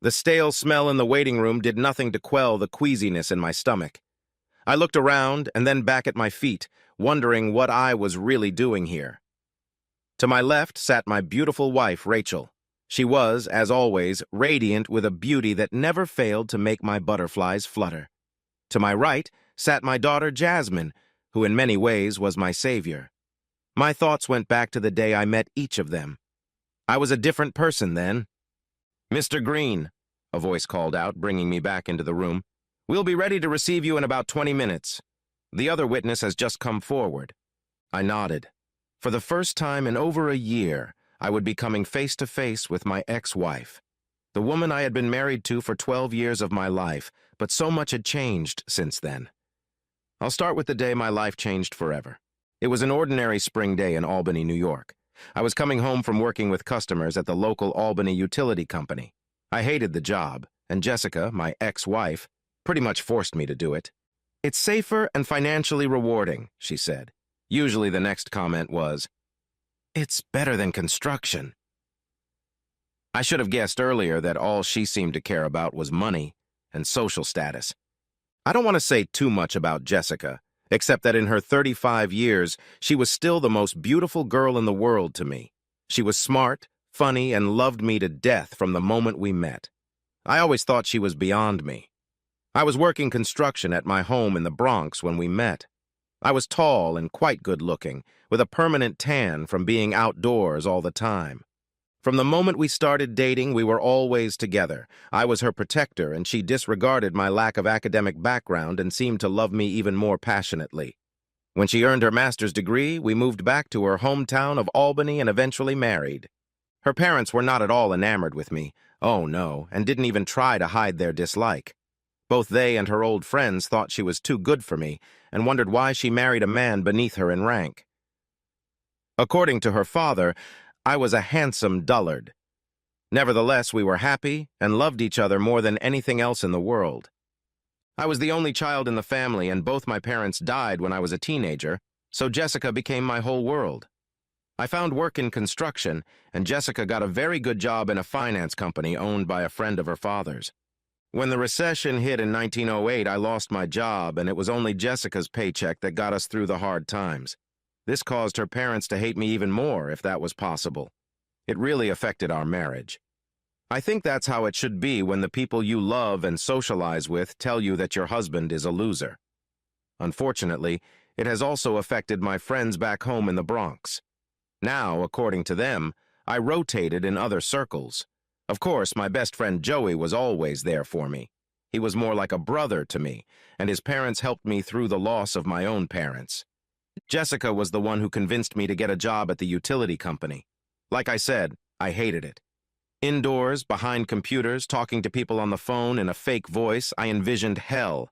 The stale smell in the waiting room did nothing to quell the queasiness in my stomach. I looked around and then back at my feet, wondering what I was really doing here. To my left sat my beautiful wife, Rachel. She was, as always, radiant with a beauty that never failed to make my butterflies flutter. To my right sat my daughter, Jasmine, who in many ways was my savior. My thoughts went back to the day I met each of them. I was a different person then. "Mr. Green," a voice called out, bringing me back into the room. "We'll be ready to receive you in about 20 minutes. The other witness has just come forward." I nodded. For the first time in over a year, I would be coming face to face with my ex-wife. The woman I had been married to for 12 years of my life, but so much had changed since then. I'll start with the day my life changed forever. It was an ordinary spring day in Albany, New York. I was coming home from working with customers at the local Albany utility company. I hated the job, and Jessica, my ex-wife, pretty much forced me to do it. "It's safer and financially rewarding," she said. Usually the next comment was, "It's better than construction." I should have guessed earlier that all she seemed to care about was money and social status. I don't want to say too much about Jessica, except that in her 35 years, she was still the most beautiful girl in the world to me. She was smart, funny, and loved me to death from the moment we met. I always thought she was beyond me. I was working construction at my home in the Bronx when we met. I was tall and quite good-looking, with a permanent tan from being outdoors all the time. From the moment we started dating, we were always together. I was her protector, and she disregarded my lack of academic background and seemed to love me even more passionately. When she earned her master's degree, we moved back to her hometown of Albany and eventually married. Her parents were not at all enamored with me, oh no, and didn't even try to hide their dislike. Both they and her old friends thought she was too good for me and wondered why she married a man beneath her in rank. According to her father, I was a handsome dullard. Nevertheless, we were happy and loved each other more than anything else in the world. I was the only child in the family, and both my parents died when I was a teenager, so Jessica became my whole world. I found work in construction, and Jessica got a very good job in a finance company owned by a friend of her father's. When the recession hit in 1908, I lost my job, and it was only Jessica's paycheck that got us through the hard times. This caused her parents to hate me even more, if that was possible. It really affected our marriage. I think that's how it should be when the people you love and socialize with tell you that your husband is a loser. Unfortunately, it has also affected my friends back home in the Bronx. Now, according to them, I rotated in other circles. Of course, my best friend Joey was always there for me. He was more like a brother to me, and his parents helped me through the loss of my own parents. Jessica was the one who convinced me to get a job at the utility company. Like I said, I hated it. Indoors, behind computers, talking to people on the phone in a fake voice, I envisioned hell.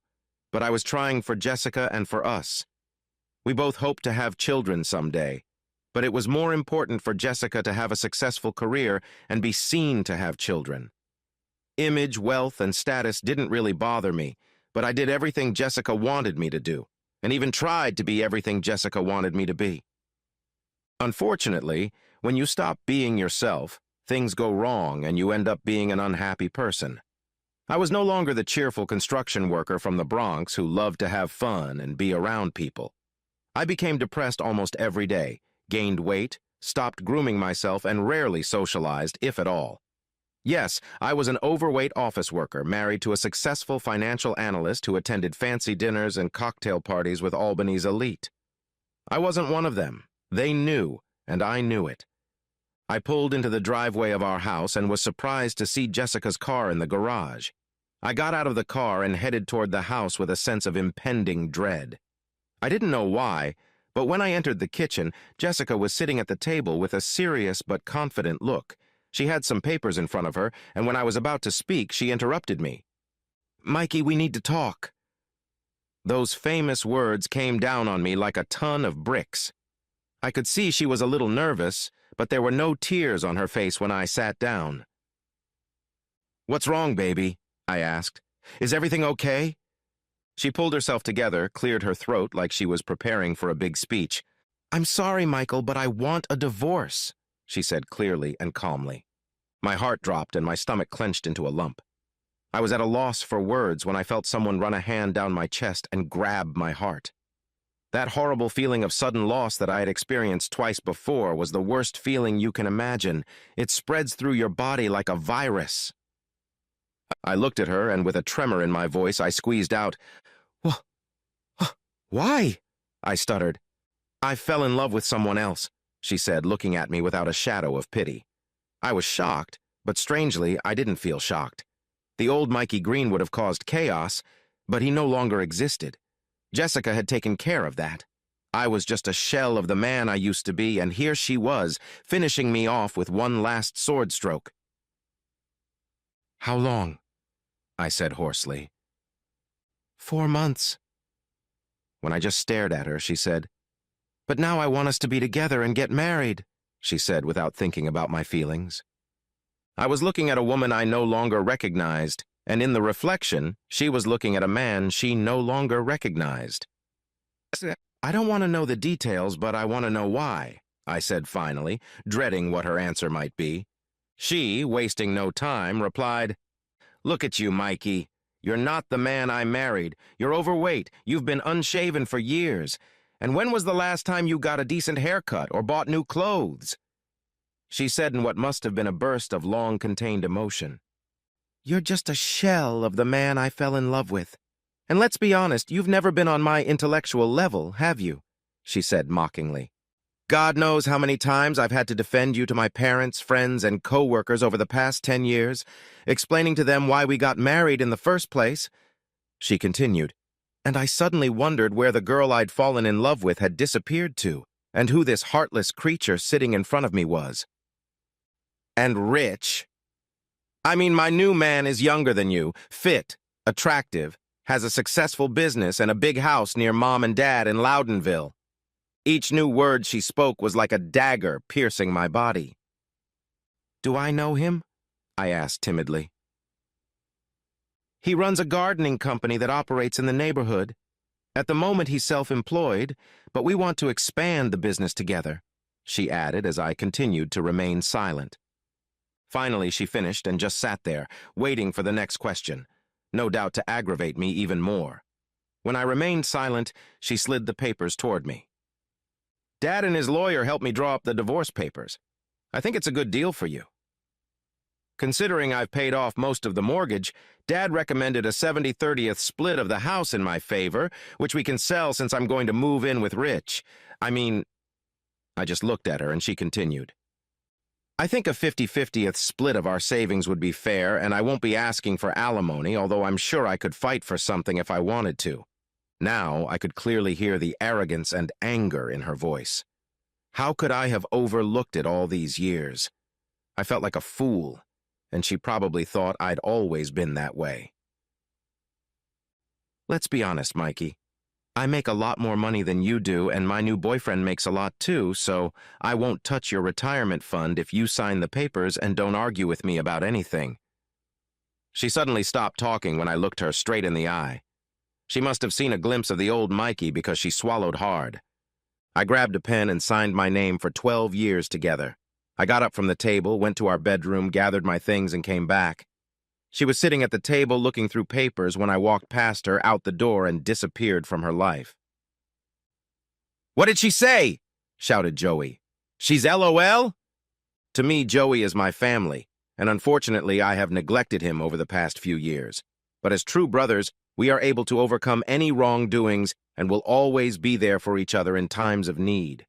But I was trying for Jessica and for us. We both hoped to have children someday. But it was more important for Jessica to have a successful career and be seen to have children. Image, wealth, and status didn't really bother me, but I did everything Jessica wanted me to do, and even tried to be everything Jessica wanted me to be. Unfortunately, when you stop being yourself, things go wrong and you end up being an unhappy person. I was no longer the cheerful construction worker from the Bronx who loved to have fun and be around people. I became depressed almost every day, gained weight, stopped grooming myself, and rarely socialized, if at all. Yes, I was an overweight office worker married to a successful financial analyst who attended fancy dinners and cocktail parties with Albany's elite. I wasn't one of them. They knew, and I knew it. I pulled into the driveway of our house and was surprised to see Jessica's car in the garage. I got out of the car and headed toward the house with a sense of impending dread. I didn't know why, but when I entered the kitchen, Jessica was sitting at the table with a serious but confident look. She had some papers in front of her, and when I was about to speak, she interrupted me. "Mikey, we need to talk." Those famous words came down on me like a ton of bricks. I could see she was a little nervous, but there were no tears on her face when I sat down. "What's wrong, baby?" I asked. "Is everything okay?" She pulled herself together, cleared her throat like she was preparing for a big speech. "I'm sorry, Michael, but I want a divorce," she said clearly and calmly. My heart dropped and my stomach clenched into a lump. I was at a loss for words when I felt someone run a hand down my chest and grab my heart. That horrible feeling of sudden loss that I had experienced twice before was the worst feeling you can imagine. It spreads through your body like a virus. I looked at her, and with a tremor in my voice, I squeezed out, "Why?" I stuttered. "I fell in love with someone else," she said, looking at me without a shadow of pity. I was shocked, but strangely, I didn't feel shocked. The old Mikey Green would have caused chaos, but he no longer existed. Jessica had taken care of that. I was just a shell of the man I used to be, and here she was, finishing me off with one last sword stroke. "How long?" I said hoarsely. 4 months. When I just stared at her, she said, "But now I want us to be together and get married," she said without thinking about my feelings. I was looking at a woman I no longer recognized, and in the reflection, she was looking at a man she no longer recognized. "I don't want to know the details, but I want to know why," I said finally, dreading what her answer might be. She, wasting no time, replied, "Look at you, Mikey. You're not the man I married. You're overweight. You've been unshaven for years. And when was the last time you got a decent haircut or bought new clothes?" She said in what must have been a burst of long-contained emotion, "You're just a shell of the man I fell in love with. And let's be honest, you've never been on my intellectual level, have you?" she said mockingly. "God knows how many times I've had to defend you to my parents, friends, and co-workers over the past 10 years, explaining to them why we got married in the first place." She continued, "And I suddenly wondered where the girl I'd fallen in love with had disappeared to, and who this heartless creature sitting in front of me was. And rich. I mean, my new man is younger than you, fit, attractive, has a successful business and a big house near Mom and Dad in Loudonville." Each new word she spoke was like a dagger piercing my body. "Do I know him?" I asked timidly. "He runs a gardening company that operates in the neighborhood. At the moment he's self-employed, but we want to expand the business together," she added as I continued to remain silent. Finally, she finished and just sat there, waiting for the next question, no doubt to aggravate me even more. When I remained silent, she slid the papers toward me. "Dad and his lawyer helped me draw up the divorce papers. I think it's a good deal for you. Considering I've paid off most of the mortgage, Dad recommended a 70/30th split of the house in my favor, which we can sell since I'm going to move in with Rich. I just looked at her and she continued, "I think a 50/50th split of our savings would be fair, and I won't be asking for alimony, although I'm sure I could fight for something if I wanted to." Now I could clearly hear the arrogance and anger in her voice. How could I have overlooked it all these years? I felt like a fool, and she probably thought I'd always been that way. "Let's be honest, Mikey. I make a lot more money than you do, and my new boyfriend makes a lot too, so I won't touch your retirement fund if you sign the papers and don't argue with me about anything." She suddenly stopped talking when I looked her straight in the eye. She must have seen a glimpse of the old Mikey because she swallowed hard. I grabbed a pen and signed my name for 12 years together. I got up from the table, went to our bedroom, gathered my things, and came back. She was sitting at the table looking through papers when I walked past her out the door and disappeared from her life. "What did she say?" shouted Joey. "She's LOL?" To me, Joey is my family, and unfortunately I have neglected him over the past few years. But as true brothers, we are able to overcome any wrongdoings and will always be there for each other in times of need.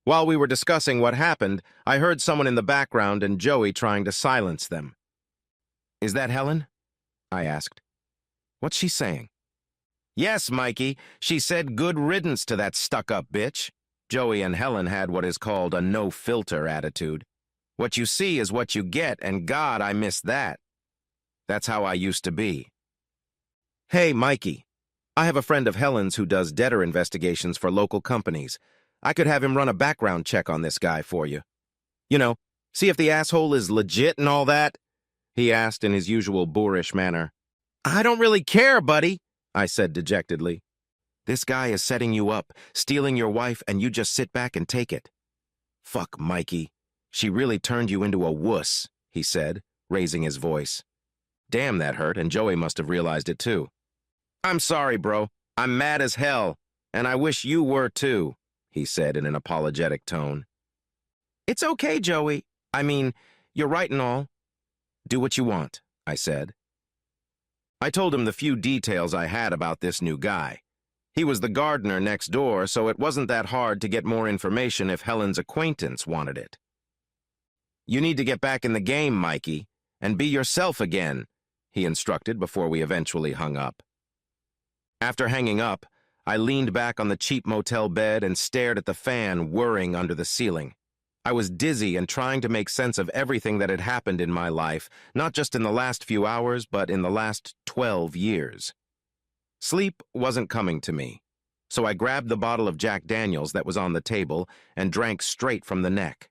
While we were discussing what happened, I heard someone in the background and Joey trying to silence them. "Is that Helen?" I asked. "What's she saying?" "Yes, Mikey. She said good riddance to that stuck-up bitch." Joey and Helen had what is called a no-filter attitude. What you see is what you get, and God, I miss that. That's how I used to be. "Hey, Mikey. I have a friend of Helen's who does debtor investigations for local companies. I could have him run a background check on this guy for you. You know, see if the asshole is legit and all that?" he asked in his usual boorish manner. "I don't really care, buddy," I said dejectedly. "This guy is setting you up, stealing your wife, and you just sit back and take it. Fuck, Mikey. She really turned you into a wuss." he said, raising his voice. Damn, that hurt, and Joey must have realized it too. I'm sorry, bro. I'm mad as hell, and I wish you were too, he said in an apologetic tone. It's okay, Joey. I mean, you're right and all. Do what you want, I said. I told him the few details I had about this new guy. He was the gardener next door, so it wasn't that hard to get more information if Helen's acquaintance wanted it. You need to get back in the game, Mikey, and be yourself again, he instructed before we eventually hung up. After hanging up, I leaned back on the cheap motel bed and stared at the fan whirring under the ceiling. I was dizzy and trying to make sense of everything that had happened in my life, not just in the last few hours, but in the last 12 years. Sleep wasn't coming to me, so I grabbed the bottle of Jack Daniels that was on the table and drank straight from the neck.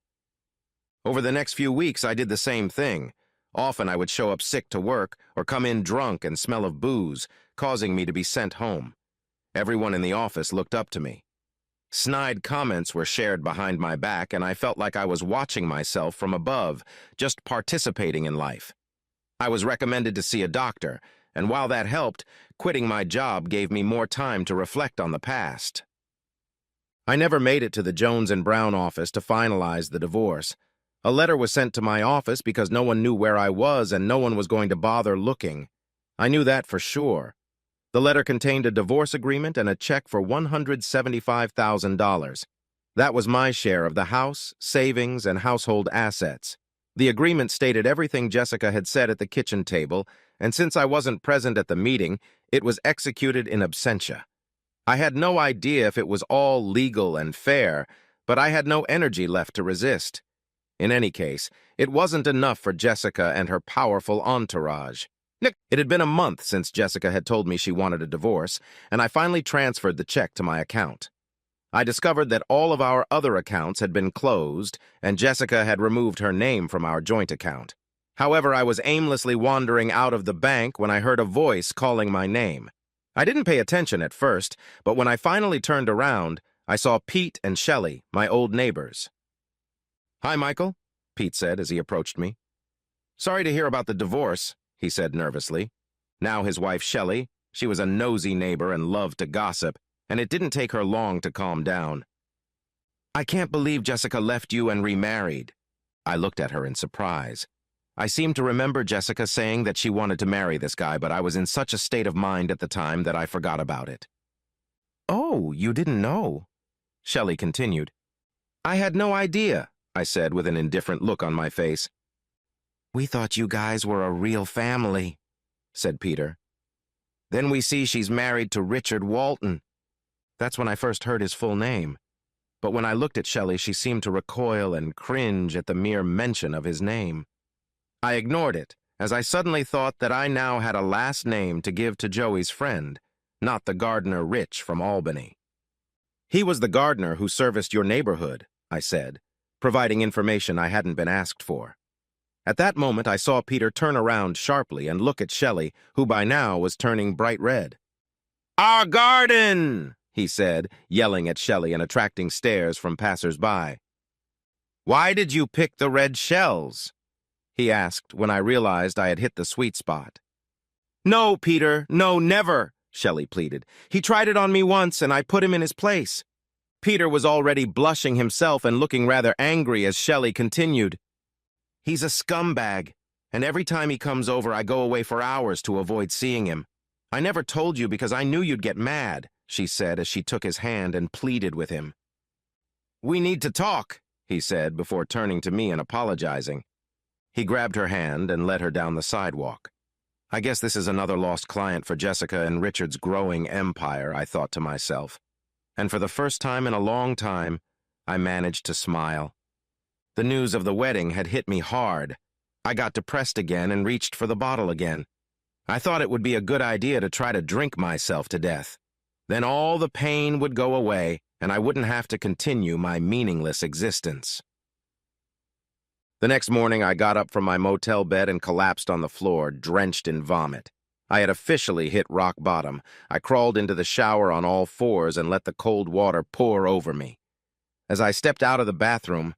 Over the next few weeks, I did the same thing. Often I would show up sick to work or come in drunk and smell of booze, causing me to be sent home. Everyone in the office looked up to me. Snide comments were shared behind my back, and I felt like I was watching myself from above, just participating in life. I was recommended to see a doctor, and while that helped, quitting my job gave me more time to reflect on the past. I never made it to the Jones and Brown office to finalize the divorce. A letter was sent to my office because no one knew where I was and no one was going to bother looking. I knew that for sure. The letter contained a divorce agreement and a check for $175,000. That was my share of the house, savings, and household assets. The agreement stated everything Jessica had said at the kitchen table, and since I wasn't present at the meeting, it was executed in absentia. I had no idea if it was all legal and fair, but I had no energy left to resist. In any case, it wasn't enough for Jessica and her powerful entourage. It had been a month since Jessica had told me she wanted a divorce, and I finally transferred the check to my account. I discovered that all of our other accounts had been closed, and Jessica had removed her name from our joint account. However, I was aimlessly wandering out of the bank when I heard a voice calling my name. I didn't pay attention at first, but when I finally turned around, I saw Pete and Shelley, my old neighbors. Hi, Michael, Pete said as he approached me. Sorry to hear about the divorce, he said nervously. Now his wife Shelley, she was a nosy neighbor and loved to gossip, and it didn't take her long to calm down. I can't believe Jessica left you and remarried. I looked at her in surprise. I seemed to remember Jessica saying that she wanted to marry this guy, but I was in such a state of mind at the time that I forgot about it. Oh, you didn't know? Shelley continued. I had no idea, I said with an indifferent look on my face. We thought you guys were a real family, said Peter. Then we see she's married to Richard Walton. That's when I first heard his full name. But when I looked at Shelley, she seemed to recoil and cringe at the mere mention of his name. I ignored it, as I suddenly thought that I now had a last name to give to Joey's friend, not the gardener Rich from Albany. He was the gardener who serviced your neighborhood, I said, providing information I hadn't been asked for. At that moment, I saw Peter turn around sharply and look at Shelley, who by now was turning bright red. Our garden, he said, yelling at Shelley and attracting stares from passers-by. Why did you pick the red shells? He asked when I realized I had hit the sweet spot. No, Peter, no, never, Shelley pleaded. He tried it on me once and I put him in his place. Peter was already blushing himself and looking rather angry as Shelley continued. He's a scumbag, and every time he comes over I go away for hours to avoid seeing him. I never told you because I knew you'd get mad, she said as she took his hand and pleaded with him. We need to talk, he said before turning to me and apologizing. He grabbed her hand and led her down the sidewalk. I guess this is another lost client for Jessica and Richard's growing empire, I thought to myself. And for the first time in a long time, I managed to smile. The news of the wedding had hit me hard. I got depressed again and reached for the bottle again. I thought it would be a good idea to try to drink myself to death. Then all the pain would go away, and I wouldn't have to continue my meaningless existence. The next morning, I got up from my motel bed and collapsed on the floor, drenched in vomit. I had officially hit rock bottom. I crawled into the shower on all fours and let the cold water pour over me. As I stepped out of the bathroom,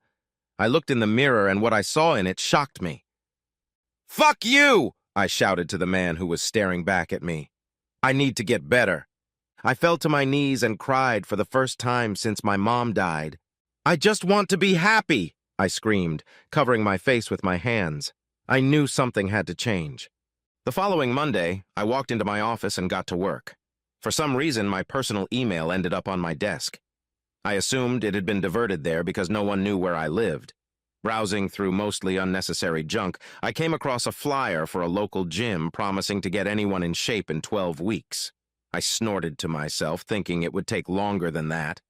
I looked in the mirror and what I saw in it shocked me. "Fuck you!" I shouted to the man who was staring back at me. "I need to get better." I fell to my knees and cried for the first time since my mom died. "I just want to be happy," I screamed, covering my face with my hands. I knew something had to change. The following Monday, I walked into my office and got to work. For some reason, my personal email ended up on my desk. I assumed it had been diverted there because no one knew where I lived. Browsing through mostly unnecessary junk, I came across a flyer for a local gym promising to get anyone in shape in 12 weeks. I snorted to myself, thinking it would take longer than that.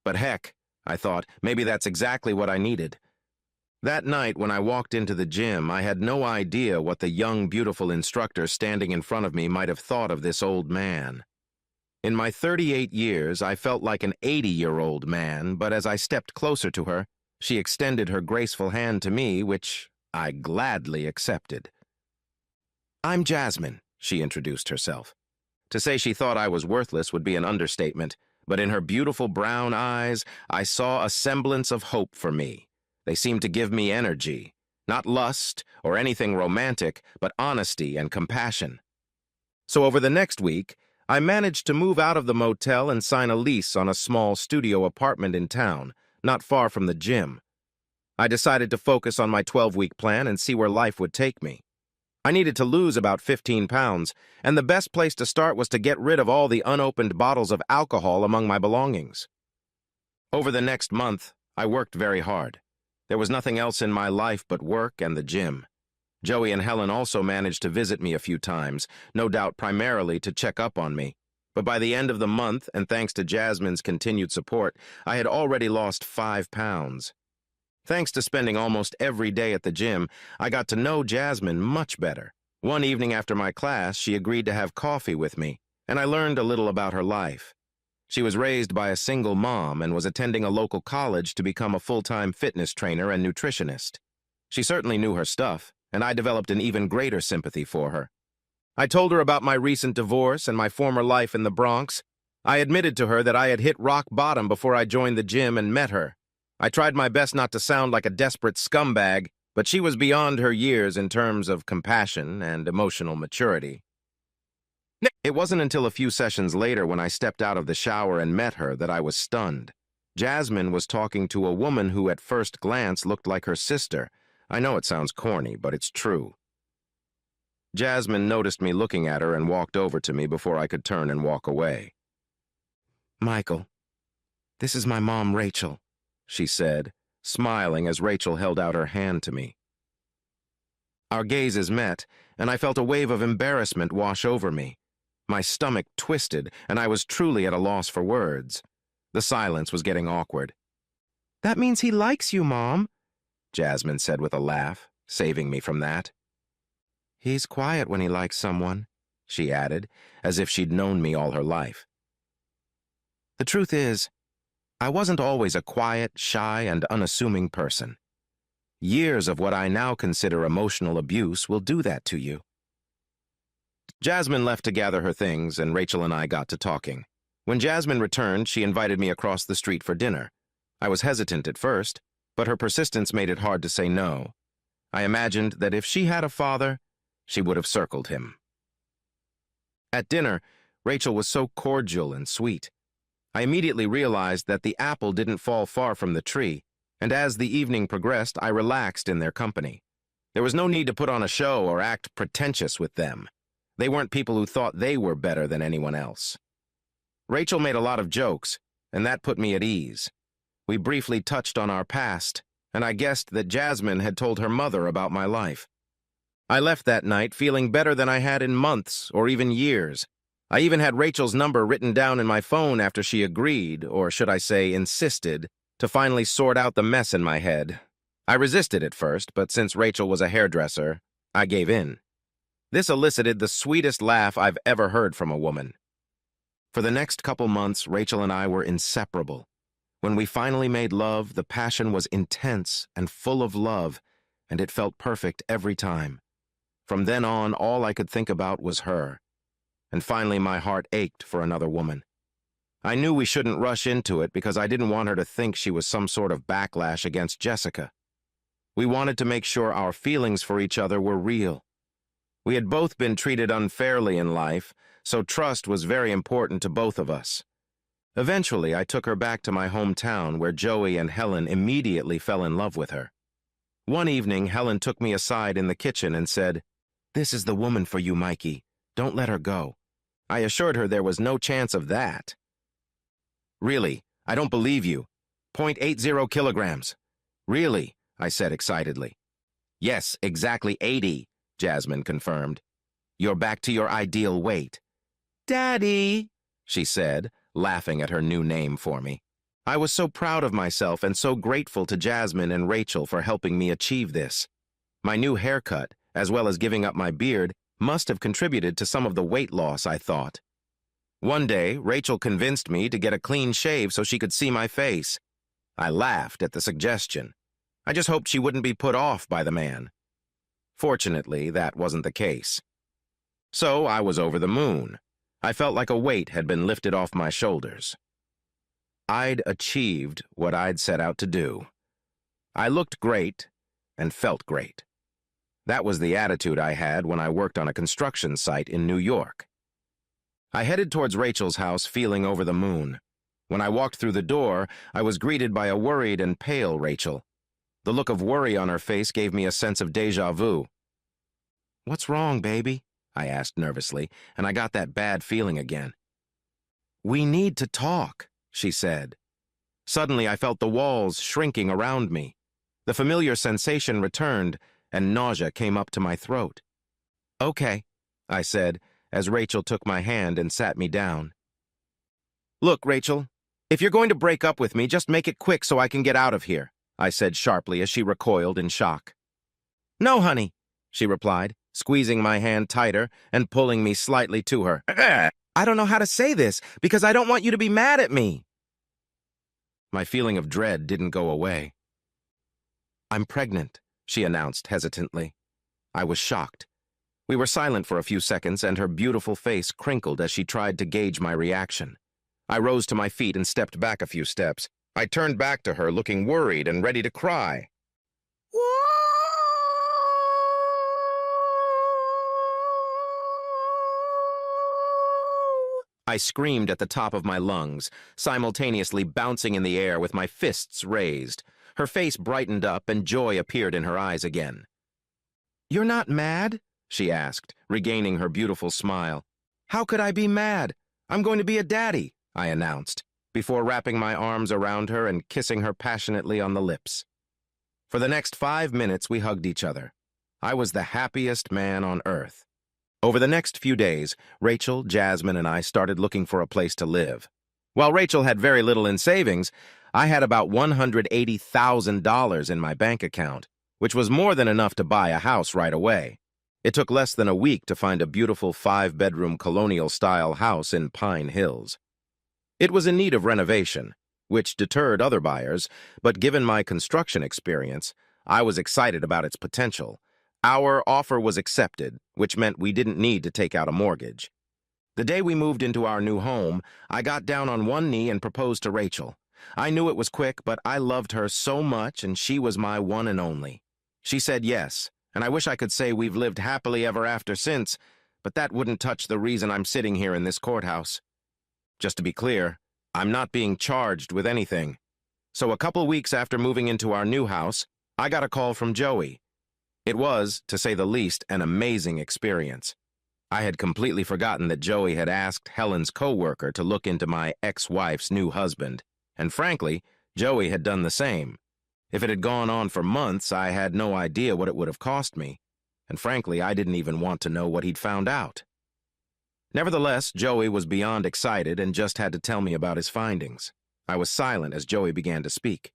But heck, I thought, maybe that's exactly what I needed. That night, when I walked into the gym, I had no idea what the young, beautiful instructor standing in front of me might have thought of this old man. In my 38 years, I felt like an 80-year-old man, but as I stepped closer to her, she extended her graceful hand to me, which I gladly accepted. "I'm Jasmine," she introduced herself. To say she thought I was worthless would be an understatement, but in her beautiful brown eyes, I saw a semblance of hope for me. They seemed to give me energy, not lust or anything romantic, but honesty and compassion. So over the next week, I managed to move out of the motel and sign a lease on a small studio apartment in town, not far from the gym. I decided to focus on my 12-week plan and see where life would take me. I needed to lose about 15 pounds, and the best place to start was to get rid of all the unopened bottles of alcohol among my belongings. Over the next month, I worked very hard. There was nothing else in my life but work and the gym. Joey and Helen also managed to visit me a few times, no doubt primarily to check up on me. But by the end of the month, and thanks to Jasmine's continued support, I had already lost 5 pounds. Thanks to spending almost every day at the gym, I got to know Jasmine much better. One evening after my class, she agreed to have coffee with me, and I learned a little about her life. She was raised by a single mom and was attending a local college to become a full-time fitness trainer and nutritionist. She certainly knew her stuff, and I developed an even greater sympathy for her. I told her about my recent divorce and my former life in the Bronx. I admitted to her that I had hit rock bottom before I joined the gym and met her. I tried my best not to sound like a desperate scumbag, but she was beyond her years in terms of compassion and emotional maturity. It wasn't until a few sessions later when I stepped out of the shower and met her that I was stunned. Jasmine was talking to a woman who at first glance looked like her sister. I know it sounds corny, but it's true. Jasmine noticed me looking at her and walked over to me before I could turn and walk away. "Michael, this is my mom, Rachel," she said, smiling as Rachel held out her hand to me. Our gazes met, and I felt a wave of embarrassment wash over me. My stomach twisted, and I was truly at a loss for words. The silence was getting awkward. "That means he likes you, Mom," Jasmine said with a laugh, saving me from that. "He's quiet when he likes someone," she added, as if she'd known me all her life. The truth is, I wasn't always a quiet, shy, and unassuming person. Years of what I now consider emotional abuse will do that to you. Jasmine left to gather her things, and Rachel and I got to talking. When Jasmine returned, she invited me across the street for dinner. I was hesitant at first, but her persistence made it hard to say no. I imagined that if she had a father, she would have circled him. At dinner, Rachel was so cordial and sweet. I immediately realized that the apple didn't fall far from the tree, and as the evening progressed, I relaxed in their company. There was no need to put on a show or act pretentious with them. They weren't people who thought they were better than anyone else. Rachel made a lot of jokes, and that put me at ease. We briefly touched on our past, and I guessed that Jasmine had told her mother about my life. I left that night feeling better than I had in months or even years. I even had Rachel's number written down in my phone after she agreed, or should I say insisted, to finally sort out the mess in my head. I resisted at first, but since Rachel was a hairdresser, I gave in. This elicited the sweetest laugh I've ever heard from a woman. For the next couple months, Rachel and I were inseparable. When we finally made love, the passion was intense and full of love, and it felt perfect every time. From then on, all I could think about was her. And finally, my heart ached for another woman. I knew we shouldn't rush into it because I didn't want her to think she was some sort of backlash against Jessica. We wanted to make sure our feelings for each other were real. We had both been treated unfairly in life, so trust was very important to both of us. Eventually, I took her back to my hometown where Joey and Helen immediately fell in love with her. One evening, Helen took me aside in the kitchen and said, "This is the woman for you, Mikey. Don't let her go." I assured her there was no chance of that. "Really? I don't believe you. 0.80 kilograms. Really?" I said excitedly. "Yes, exactly 80, Jasmine confirmed. "You're back to your ideal weight." "Daddy," she said, laughing at her new name for me. I was so proud of myself and so grateful to Jasmine and Rachel for helping me achieve this. My new haircut, as well as giving up my beard, must have contributed to some of the weight loss, I thought. One day, Rachel convinced me to get a clean shave so she could see my face. I laughed at the suggestion. I just hoped she wouldn't be put off by the man. Fortunately, that wasn't the case. So I was over the moon. I felt like a weight had been lifted off my shoulders. I'd achieved what I'd set out to do. I looked great and felt great. That was the attitude I had when I worked on a construction site in New York. I headed towards Rachel's house feeling over the moon. When I walked through the door, I was greeted by a worried and pale Rachel. The look of worry on her face gave me a sense of déjà vu. "What's wrong, baby?" I asked nervously, and I got that bad feeling again. "We need to talk," she said. Suddenly, I felt the walls shrinking around me. The familiar sensation returned, and nausea came up to my throat. "Okay," I said, as Rachel took my hand and sat me down. "Look, Rachel, if you're going to break up with me, just make it quick so I can get out of here," I said sharply as she recoiled in shock. "No, honey," she replied, squeezing my hand tighter and pulling me slightly to her. "I don't know how to say this because I don't want you to be mad at me." My feeling of dread didn't go away. "I'm pregnant," she announced hesitantly. I was shocked. We were silent for a few seconds, and her beautiful face crinkled as she tried to gauge my reaction. I rose to my feet and stepped back a few steps. I turned back to her, looking worried and ready to cry. I screamed at the top of my lungs, simultaneously bouncing in the air with my fists raised. Her face brightened up and joy appeared in her eyes again. "You're not mad?" she asked, regaining her beautiful smile. "How could I be mad? I'm going to be a daddy," I announced, before wrapping my arms around her and kissing her passionately on the lips. For the next 5 minutes, we hugged each other. I was the happiest man on earth. Over the next few days, Rachel, Jasmine, and I started looking for a place to live. While Rachel had very little in savings, I had about $180,000 in my bank account, which was more than enough to buy a house right away. It took less than a week to find a beautiful 5-bedroom colonial-style house in Pine Hills. It was in need of renovation, which deterred other buyers, but given my construction experience, I was excited about its potential. Our offer was accepted, which meant we didn't need to take out a mortgage. The day we moved into our new home, I got down on one knee and proposed to Rachel. I knew it was quick, but I loved her so much, and she was my one and only. She said yes, and I wish I could say we've lived happily ever after since, but that wouldn't touch the reason I'm sitting here in this courthouse. Just to be clear, I'm not being charged with anything. So a couple weeks after moving into our new house, I got a call from Joey. It was, to say the least, an amazing experience. I had completely forgotten that Joey had asked Helen's co-worker to look into my ex-wife's new husband, and frankly, Joey had done the same. If it had gone on for months, I had no idea what it would have cost me, and frankly, I didn't even want to know what he'd found out. Nevertheless, Joey was beyond excited and just had to tell me about his findings. I was silent as Joey began to speak.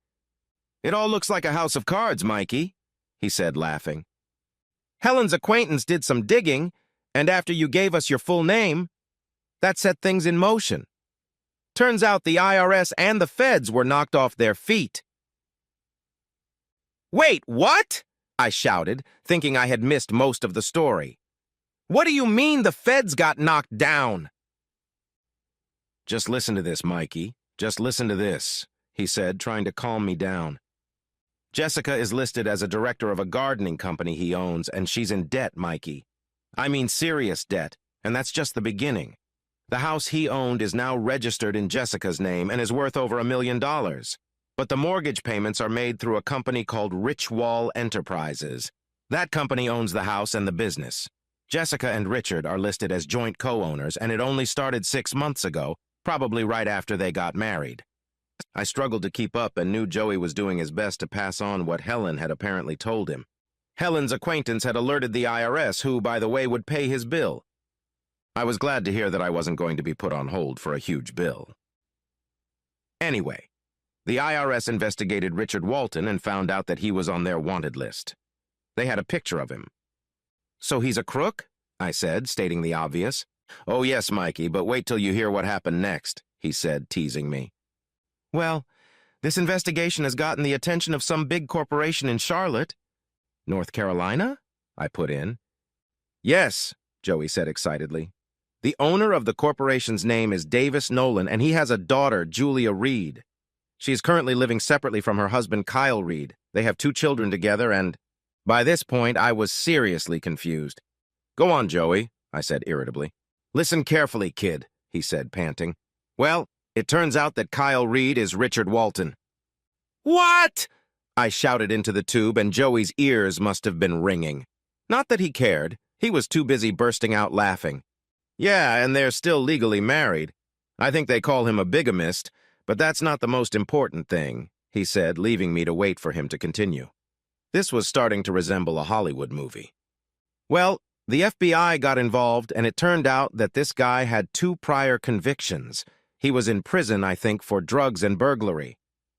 "It all looks like a house of cards, Mikey," he said, laughing. "Helen's acquaintance did some digging, and after you gave us your full name, that set things in motion. Turns out the IRS and the feds were knocked off their feet." "Wait, what?" I shouted, thinking I had missed most of the story. "What do you mean the feds got knocked down?" "Just listen to this, Mikey. Just listen to this," he said, trying to calm me down. "Jessica is listed as a director of a gardening company he owns, and she's in debt, Mikey. I mean serious debt, and that's just the beginning. The house he owned is now registered in Jessica's name and is worth over $1 million. But the mortgage payments are made through a company called Richwall Enterprises. That company owns the house and the business. Jessica and Richard are listed as joint co-owners, and it only started 6 months ago, probably right after they got married. I struggled to keep up and knew Joey was doing his best to pass on what Helen had apparently told him. Helen's acquaintance had alerted the IRS, who, by the way, would pay his bill. I was glad to hear that I wasn't going to be put on hold for a huge bill. Anyway, the IRS investigated Richard Walton and found out that he was on their wanted list. They had a picture of him. "So he's a crook?" I said, stating the obvious. "Oh yes, Mikey, but wait till you hear what happened next," he said, teasing me. "Well, this investigation has gotten the attention of some big corporation in Charlotte." "North Carolina?" I put in. "Yes," Joey said excitedly. "The owner of the corporation's name is Davis Nolan, and he has a daughter, Julia Reed. She is currently living separately from her husband, Kyle Reed. They have 2 children together, and..." By this point, I was seriously confused. "Go on, Joey," I said irritably. "Listen carefully, kid," he said, panting. "Well, it turns out that Kyle Reed is Richard Walton." "What?" I shouted into the tube, and Joey's ears must have been ringing. Not that he cared. He was too busy bursting out laughing. "Yeah, and they're still legally married. I think they call him a bigamist, but that's not the most important thing," he said, leaving me to wait for him to continue. This was starting to resemble a Hollywood movie. "Well, the FBI got involved, and it turned out that this guy had 2 prior convictions. He was in prison, I think, for drugs and burglary.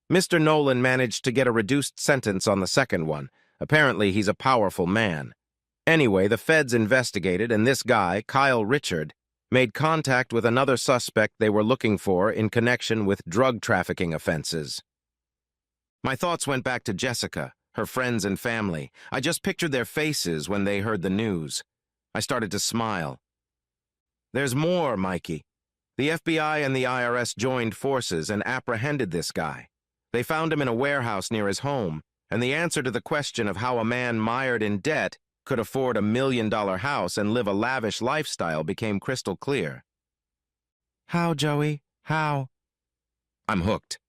Mr. Nolan managed to get a reduced sentence on the second one. Apparently, he's a powerful man. Anyway, the feds investigated, and this guy, Kyle Richard, made contact with another suspect they were looking for in connection with drug trafficking offenses." My thoughts went back to Jessica, her friends and family. I just pictured their faces when they heard the news. I started to smile. "There's more, Mikey. The FBI and the IRS joined forces and apprehended this guy. They found him in a warehouse near his home, and the answer to the question of how a man mired in debt could afford $1 million house and live a lavish lifestyle became crystal clear." "How, Joey? How?" "I'm hooked.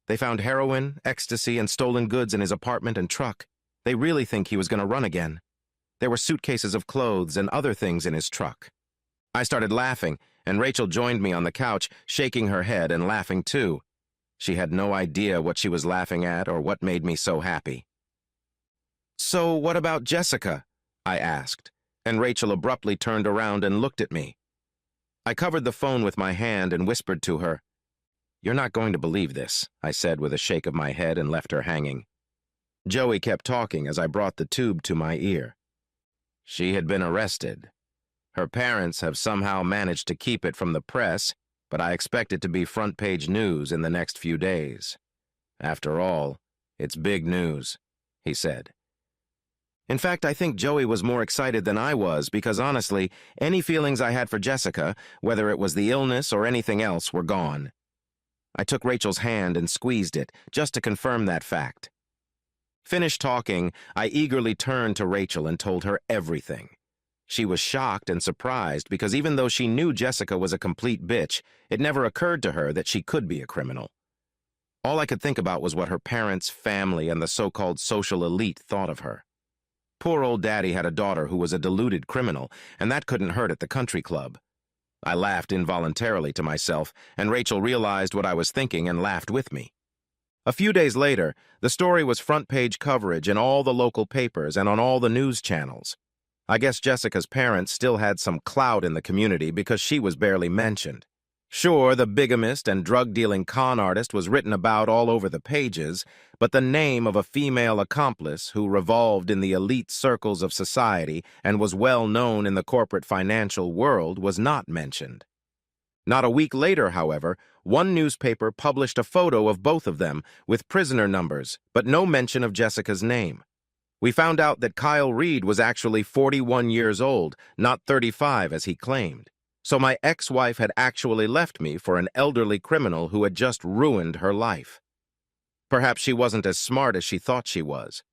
They found heroin, ecstasy, and stolen goods in his apartment and truck. They really think he was going to run again. There were suitcases of clothes and other things in his truck." I started laughing, and Rachel joined me on the couch, shaking her head and laughing too. She had no idea what she was laughing at or what made me so happy. "So what about Jessica?" I asked, and Rachel abruptly turned around and looked at me. I covered the phone with my hand and whispered to her. "You're not going to believe this," I said with a shake of my head and left her hanging. Joey kept talking as I brought the tube to my ear. "She had been arrested. Her parents have somehow managed to keep it from the press, but I expect it to be front-page news in the next few days. After all, it's big news," he said. In fact, I think Joey was more excited than I was because, honestly, any feelings I had for Jessica, whether it was the illness or anything else, were gone. I took Rachel's hand and squeezed it, just to confirm that fact. Finished talking, I eagerly turned to Rachel and told her everything. She was shocked and surprised because even though she knew Jessica was a complete bitch, it never occurred to her that she could be a criminal. All I could think about was what her parents, family, and the so-called social elite thought of her. Poor old Daddy had a daughter who was a deluded criminal, and that couldn't hurt at the country club. I laughed involuntarily to myself, and Rachel realized what I was thinking and laughed with me. A few days later, the story was front-page coverage in all the local papers and on all the news channels. I guess Jessica's parents still had some clout in the community because she was barely mentioned. Sure, the bigamist and drug-dealing con artist was written about all over the pages, but the name of a female accomplice who revolved in the elite circles of society and was well known in the corporate financial world was not mentioned. Not a week later, however, one newspaper published a photo of both of them with prisoner numbers, but no mention of Jessica's name. We found out that Kyle Reed was actually 41 years old, not 35 as he claimed. So my ex-wife had actually left me for an elderly criminal who had just ruined her life. Perhaps she wasn't as smart as she thought she was.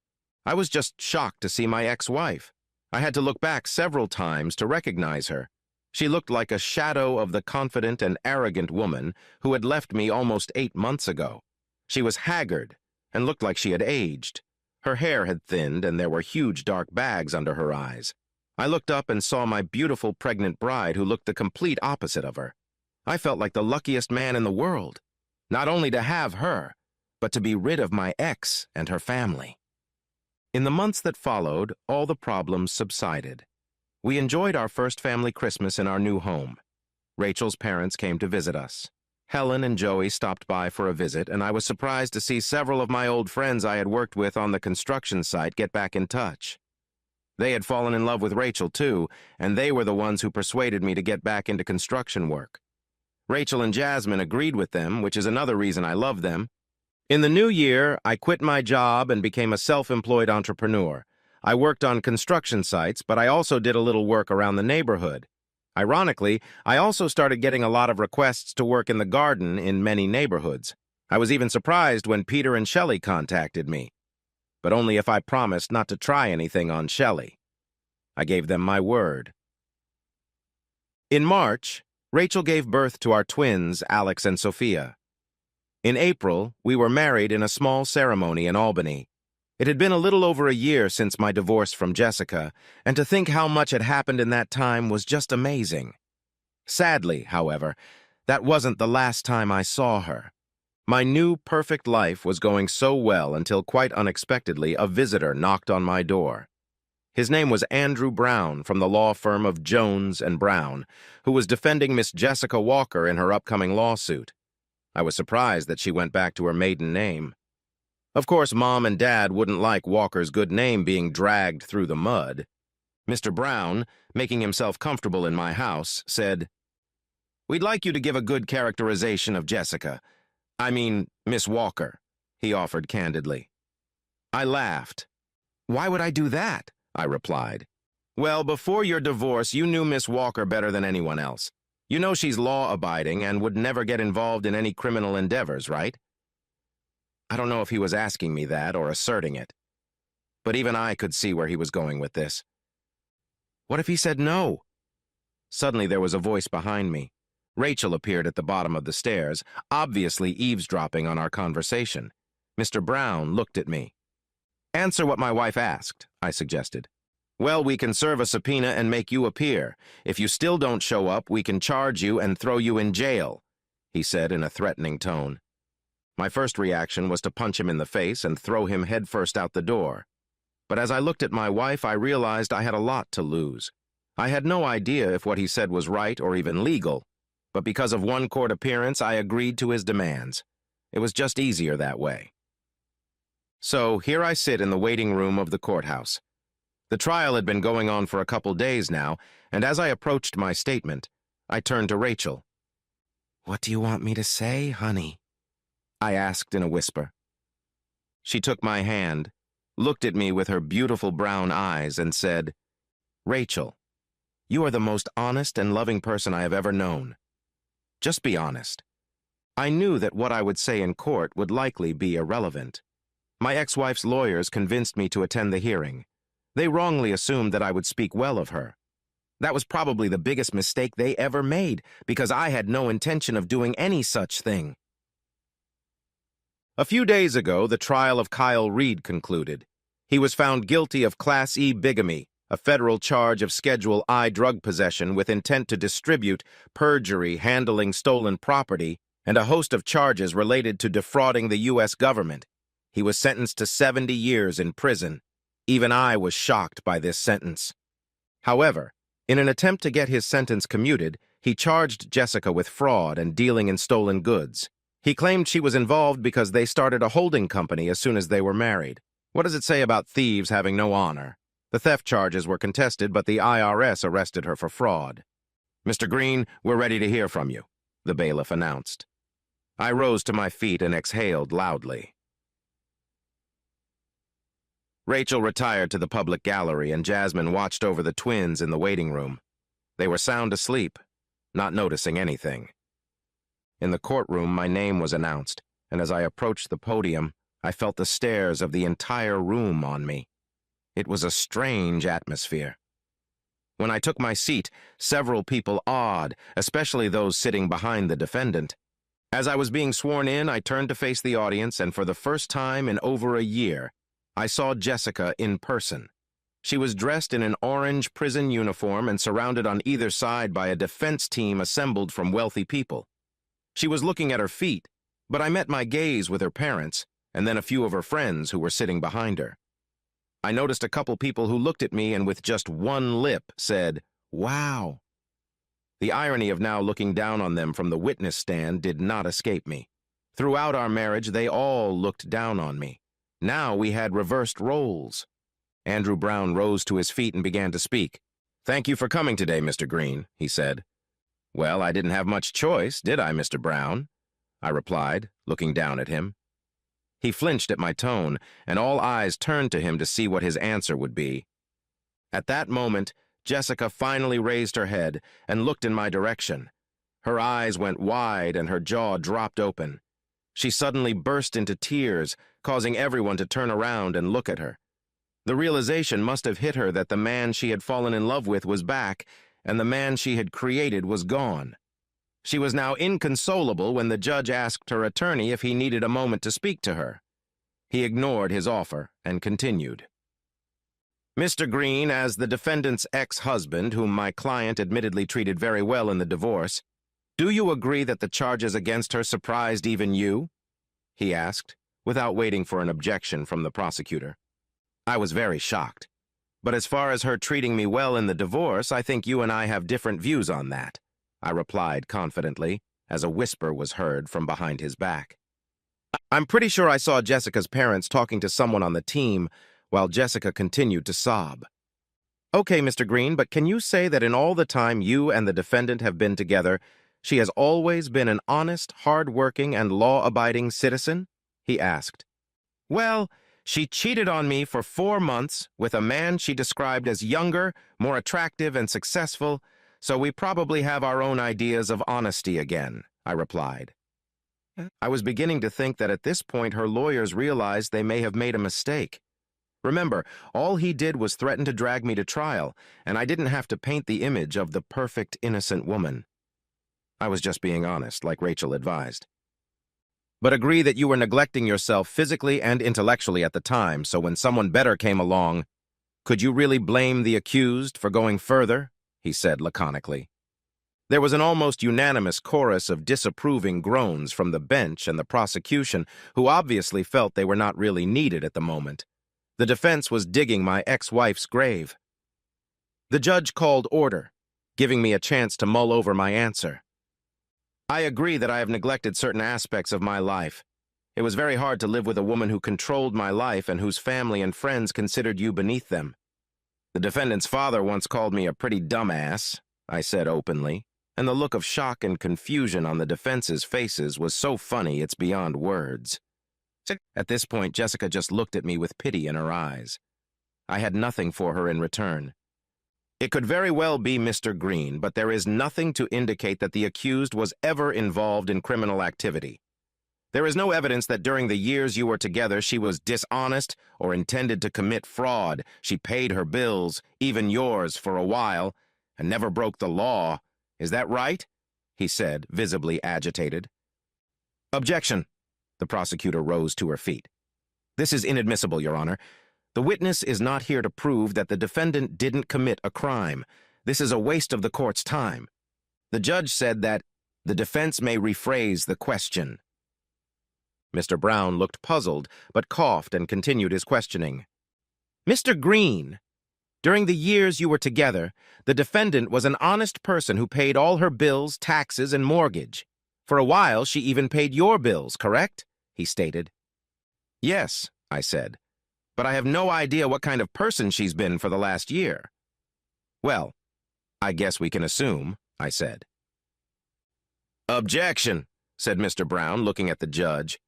I was just shocked to see my ex-wife. I had to look back several times to recognize her. She looked like a shadow of the confident and arrogant woman who had left me almost 8 months ago. She was haggard and looked like she had aged. Her hair had thinned and there were huge dark bags under her eyes. I looked up and saw my beautiful pregnant bride who looked the complete opposite of her. I felt like the luckiest man in the world, not only to have her, but to be rid of my ex and her family. In the months that followed, all the problems subsided. We enjoyed our first family Christmas in our new home. Rachel's parents came to visit us. Helen and Joey stopped by for a visit, and I was surprised to see several of my old friends I had worked with on the construction site get back in touch. They had fallen in love with Rachel, too, and they were the ones who persuaded me to get back into construction work. Rachel and Jasmine agreed with them, which is another reason I love them. In the new year, I quit my job and became a self-employed entrepreneur. I worked on construction sites, but I also did a little work around the neighborhood. Ironically, I also started getting a lot of requests to work in the garden in many neighborhoods. I was even surprised when Peter and Shelley contacted me, but only if I promised not to try anything on Shelley. I gave them my word. In March, Rachel gave birth to our twins, Alex and Sophia. In April, we were married in a small ceremony in Albany. It had been a little over a year since my divorce from Jessica, and to think how much had happened in that time was just amazing. Sadly, however, that wasn't the last time I saw her. My new perfect life was going so well until quite unexpectedly a visitor knocked on my door. His name was Andrew Brown from the law firm of Jones and Brown, who was defending Miss Jessica Walker in her upcoming lawsuit. I was surprised that she went back to her maiden name. Of course, Mom and Dad wouldn't like Walker's good name being dragged through the mud. Mr. Brown, making himself comfortable in my house, said, "We'd like you to give a good characterization of Jessica. I mean, Miss Walker," he offered candidly. I laughed. "Why would I do that?" I replied. "Well, before your divorce, you knew Miss Walker better than anyone else. You know she's law-abiding and would never get involved in any criminal endeavors, right?" I don't know if he was asking me that or asserting it, but even I could see where he was going with this. What if he said no? Suddenly there was a voice behind me. Rachel appeared at the bottom of the stairs, obviously eavesdropping on our conversation. Mr. Brown looked at me. "Answer what my wife asked," I suggested. "Well, we can serve a subpoena and make you appear. If you still don't show up, we can charge you and throw you in jail," he said in a threatening tone. My first reaction was to punch him in the face and throw him headfirst out the door. But as I looked at my wife, I realized I had a lot to lose. I had no idea if what he said was right or even legal, but because of one court appearance, I agreed to his demands. It was just easier that way. So here I sit in the waiting room of the courthouse. The trial had been going on for a couple days now, and as I approached my statement, I turned to Rachel. "What do you want me to say, honey?" I asked in a whisper. She took my hand, looked at me with her beautiful brown eyes, and said, "Rachel, you are the most honest and loving person I have ever known. Just be honest." I knew that what I would say in court would likely be irrelevant. My ex-wife's lawyers convinced me to attend the hearing. They wrongly assumed that I would speak well of her. That was probably the biggest mistake they ever made, because I had no intention of doing any such thing. A few days ago, the trial of Kyle Reed concluded. He was found guilty of Class E bigamy, a federal charge of Schedule I drug possession with intent to distribute, perjury, handling stolen property, and a host of charges related to defrauding the U.S. government. He was sentenced to 70 years in prison. Even I was shocked by this sentence. However, in an attempt to get his sentence commuted, he charged Jessica with fraud and dealing in stolen goods. He claimed she was involved because they started a holding company as soon as they were married. What does it say about thieves having no honor? The theft charges were contested, but the IRS arrested her for fraud. "Mr. Green, we're ready to hear from you," the bailiff announced. I rose to my feet and exhaled loudly. Rachel retired to the public gallery, and Jasmine watched over the twins in the waiting room. They were sound asleep, not noticing anything. In the courtroom, my name was announced, and as I approached the podium, I felt the stares of the entire room on me. It was a strange atmosphere. When I took my seat, several people awed, especially those sitting behind the defendant. As I was being sworn in, I turned to face the audience, and for the first time in over a year, I saw Jessica in person. She was dressed in an orange prison uniform and surrounded on either side by a defense team assembled from wealthy people. She was looking at her feet, but I met my gaze with her parents, and then a few of her friends who were sitting behind her. I noticed a couple people who looked at me and with just one lip said, "Wow." The irony of now looking down on them from the witness stand did not escape me. Throughout our marriage, they all looked down on me. Now we had reversed roles. Andrew Brown rose to his feet and began to speak. "Thank you for coming today, Mr. Green," he said. "Well, I didn't have much choice, did I, Mr. Brown?" I replied, looking down at him. He flinched at my tone, and all eyes turned to him to see what his answer would be. At that moment, Jessica finally raised her head and looked in my direction. Her eyes went wide and her jaw dropped open. She suddenly burst into tears, causing everyone to turn around and look at her. The realization must have hit her that the man she had fallen in love with was back, and the man she had created was gone. She was now inconsolable when the judge asked her attorney if he needed a moment to speak to her. He ignored his offer and continued. "Mr. Green, as the defendant's ex-husband, whom my client admittedly treated very well in the divorce, do you agree that the charges against her surprised even you?" he asked, without waiting for an objection from the prosecutor. I was very shocked. "But as far as her treating me well in the divorce, I think you and I have different views on that," I replied confidently, as a whisper was heard from behind his back. "I'm pretty sure I saw Jessica's parents talking to someone on the team, while Jessica continued to sob. "Okay, Mr. Green, but can you say that in all the time you and the defendant have been together, she has always been an honest, hard-working, and law-abiding citizen?" he asked. "Well, she cheated on me for 4 months with a man she described as younger, more attractive, and successful, so we probably have our own ideas of honesty again," I replied. I was beginning to think that at this point her lawyers realized they may have made a mistake. Remember, all he did was threaten to drag me to trial, and I didn't have to paint the image of the perfect, innocent woman. I was just being honest, like Rachel advised. "But agree that you were neglecting yourself physically and intellectually at the time, so when someone better came along, could you really blame the accused for going further?" he said laconically. There was an almost unanimous chorus of disapproving groans from the bench and the prosecution, who obviously felt they were not really needed at the moment. The defense was digging my ex-wife's grave. The judge called order, giving me a chance to mull over my answer. "I agree that I have neglected certain aspects of my life. It was very hard to live with a woman who controlled my life and whose family and friends considered you beneath them. The defendant's father once called me a pretty dumbass," I said openly, and the look of shock and confusion on the defense's faces was so funny it's beyond words. At this point, Jessica just looked at me with pity in her eyes. I had nothing for her in return. "It could very well be Mr. Green, but there is nothing to indicate that the accused was ever involved in criminal activity. There is no evidence that during the years you were together she was dishonest or intended to commit fraud. She paid her bills, even yours, for a while, and never broke the law. Is that right?" he said, visibly agitated. "Objection." The prosecutor rose to her feet. "This is inadmissible, Your Honor. The witness is not here to prove that the defendant didn't commit a crime. This is a waste of the court's time. The judge said that the defense may rephrase the question." Mr. Brown looked puzzled, but coughed and continued his questioning. "Mr. Green, during the years you were together, the defendant was an honest person who paid all her bills, taxes, and mortgage. For a while, she even paid your bills, correct?" he stated. "Yes," I said, "but I have no idea what kind of person she's been for the last year." "Well, I guess we can assume," I said. "Objection," said Mr. Brown, looking at the judge.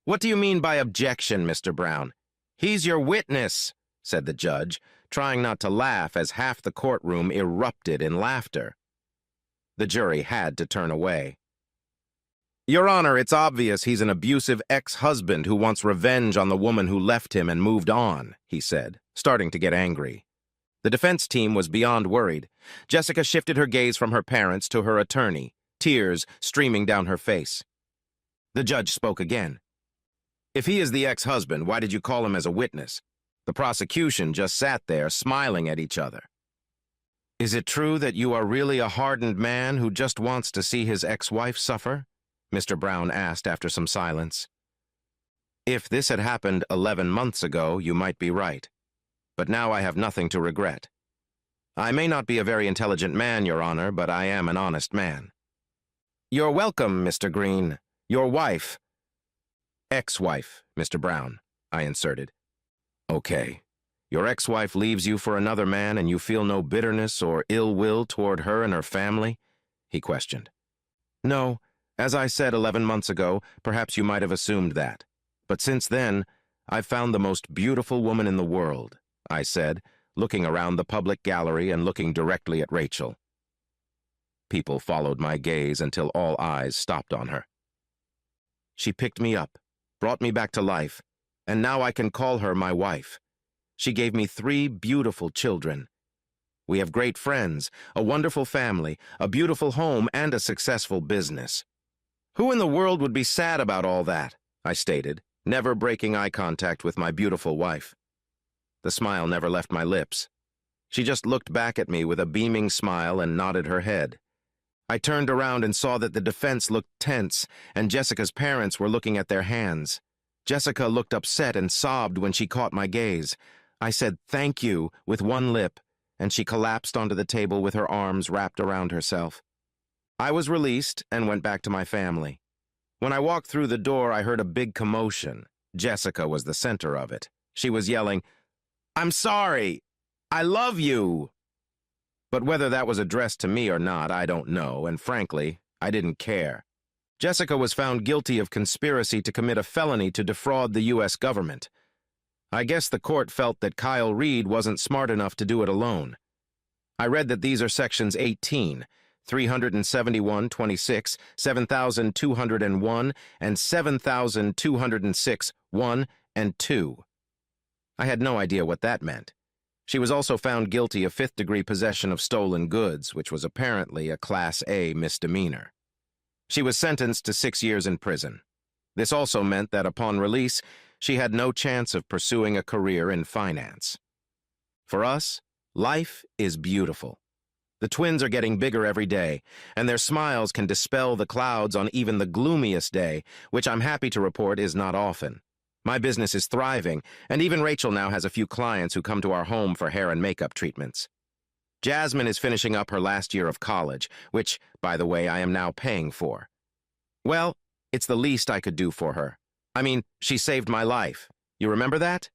"What do you mean by objection, Mr. Brown?" "He's your witness," said the judge, trying not to laugh as half the courtroom erupted in laughter. The jury had to turn away. "Your Honor, it's obvious he's an abusive ex-husband who wants revenge on the woman who left him and moved on," he said, starting to get angry. The defense team was beyond worried. Jessica shifted her gaze from her parents to her attorney, tears streaming down her face. The judge spoke again. If he is the ex-husband, why did you call him as a witness? The prosecution just sat there, smiling at each other. Is it true that you are really a hardened man who just wants to see his ex-wife suffer? Mr. Brown asked after some silence. If this had happened 11 months ago, you might be right. But now I have nothing to regret. I may not be a very intelligent man, Your Honor, but I am an honest man. You're welcome, Mr. Green. Your wife. Ex-wife, Mr. Brown, I inserted. Okay. Your ex-wife leaves you for another man and you feel no bitterness or ill will toward her and her family? He questioned. No, as I said 11 months ago, perhaps you might have assumed that. But since then, I've found the most beautiful woman in the world, I said, looking around the public gallery and looking directly at Rachel. People followed my gaze until all eyes stopped on her. She picked me up, brought me back to life, and now I can call her my wife. She gave me 3 beautiful children. We have great friends, a wonderful family, a beautiful home, and a successful business. Who in the world would be sad about all that? I stated, never breaking eye contact with my beautiful wife. The smile never left my lips. She just looked back at me with a beaming smile and nodded her head. I turned around and saw that the defense looked tense, and Jessica's parents were looking at their hands. Jessica looked upset and sobbed when she caught my gaze. I said, "Thank you," with one lip, and she collapsed onto the table with her arms wrapped around herself. I was released and went back to my family. When I walked through the door, I heard a big commotion. Jessica was the center of it. She was yelling, "I'm sorry! I love you!" But whether that was addressed to me or not, I don't know, and frankly, I didn't care. Jessica was found guilty of conspiracy to commit a felony to defraud the U.S. government. I guess the court felt that Kyle Reed wasn't smart enough to do it alone. I read that these are sections 18, 371, 26, 7,201, and 7,206, 1 and 2. I had no idea what that meant. She was also found guilty of 5th-degree possession of stolen goods, which was apparently a Class A misdemeanor. She was sentenced to 6 years in prison. This also meant that upon release, she had no chance of pursuing a career in finance. For us, life is beautiful. The twins are getting bigger every day, and their smiles can dispel the clouds on even the gloomiest day, which I'm happy to report is not often. My business is thriving, and even Rachel now has a few clients who come to our home for hair and makeup treatments. Jasmine is finishing up her last year of college, which, by the way, I am now paying for. Well, it's the least I could do for her. I mean, she saved my life. You remember that?